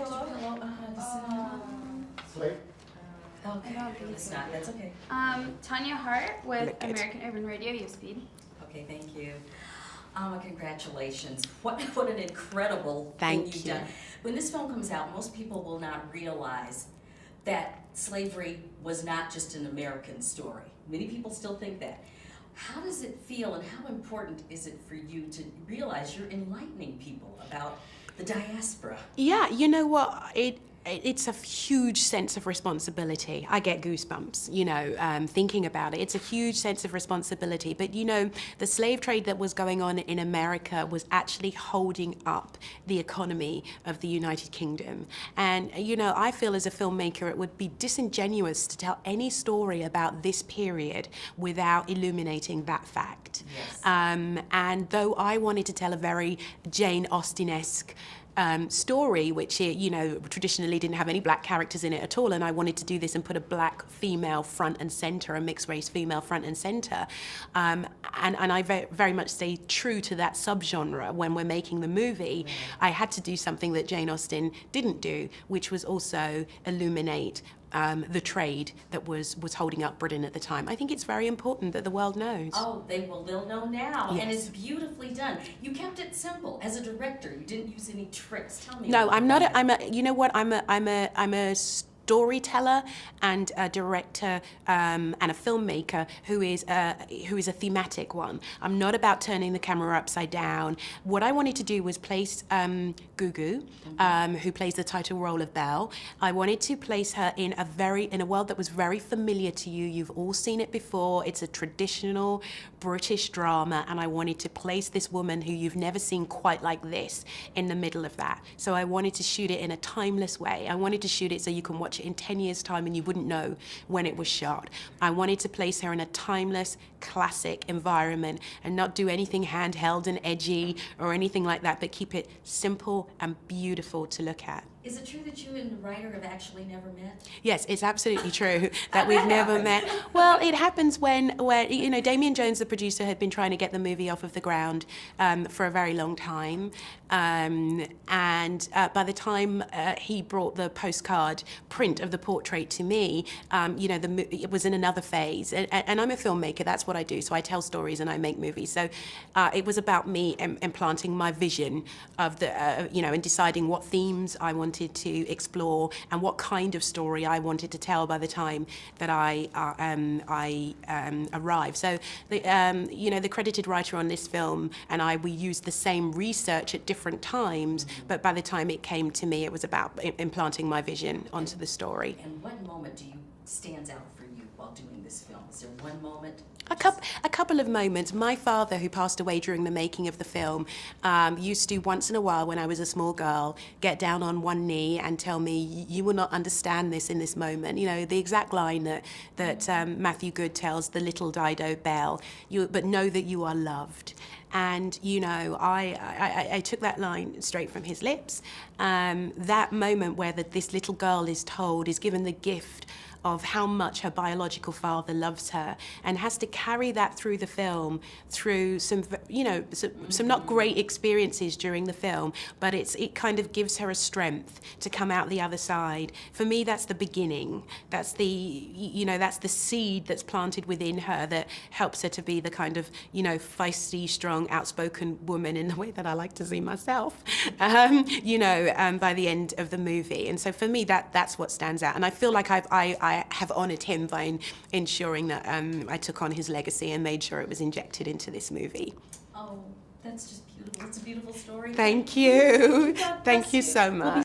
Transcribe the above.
pillow? Slave? Okay, it's not. That's okay. Tanya Hart with American Urban Radio, U-Speed. Okay, thank you. Amma, congratulations. What an incredible Thank thing you've you. done. When this film comes out, most people will not realize that slavery was not just an American story. Many people still think that. How does it feel and how important is it for you to realize you're enlightening people about the diaspora? Yeah, you know what? It's a huge sense of responsibility. I get goosebumps, thinking about it. It's a huge sense of responsibility. But, the slave trade that was going on in America was actually holding up the economy of the United Kingdom. And, I feel as a filmmaker, it would be disingenuous to tell any story about this period without illuminating that fact. Yes. And though I wanted to tell a very Jane Austen-esque story, which traditionally didn't have any black characters in it at all, and I wanted to do this and put a black female front and center, a mixed race female front and center, and I very much stay true to that subgenre when we're making the movie. I had to do something that Jane Austen didn't do, which was also illuminate the trade that was holding up Britain at the time. I think it's very important that the world knows. Oh, they'll know now, Yes. and it's beautifully done. You kept it simple. As a director, you didn't use any tricks. Tell me. No, about I'm not. that. I'm a storyteller and a director and a filmmaker who is a thematic one. I'm not about turning the camera upside down. What I wanted to do was place Gugu, who plays the title role of Belle. I wanted to place her in a world that was very familiar to you. You've all seen it before. It's a traditional British drama, and I wanted to place this woman who you've never seen quite like this in the middle of that. So I wanted to shoot it in a timeless way. I wanted to shoot it so you can watch it in 10 years' time and you wouldn't know when it was shot. I wanted to place her in a timeless, classic environment and not do anything handheld and edgy or anything like that, but keep it simple and beautiful to look at. Is it true that you and the writer have actually never met? Yes, it's absolutely true that we've never met. Well, it happens when Damien Jones, the producer, had been trying to get the movie off of the ground for a very long time. And by the time he brought the postcard print of the portrait to me, it was in another phase. And I'm a filmmaker, that's what I do. So I tell stories and I make movies. So it was about me implanting my vision of and deciding what themes I wanted to explore and what kind of story I wanted to tell by the time that I arrived. So the credited writer on this film and we used the same research at different times, but by the time it came to me, it was about implanting my vision onto the story. And what moment stands out for you while doing this film? Is there one moment? A couple of moments. My father, who passed away during the making of the film, used to once in a while, when I was a small girl, get down on one knee and tell me, "You will not understand this in this moment." The exact line that Matthew Good tells the little Dido Belle, but know that you are loved. And, I took that line straight from his lips. That moment where this little girl is given the gift of how much her biological father loves her and has to carry that through the film, through some not great experiences during the film, but it kind of gives her a strength to come out the other side. For me, that's the beginning. That's that's the seed that's planted within her that helps her to be the kind of, feisty, strong, outspoken woman in the way that I like to see myself, by the end of the movie. And so for me, that's what stands out. And I feel like I have honoured him by ensuring that I took on his legacy and made sure it was injected into this movie. Oh, that's just beautiful. It's a beautiful story. Thank you. God Thank bless you so much.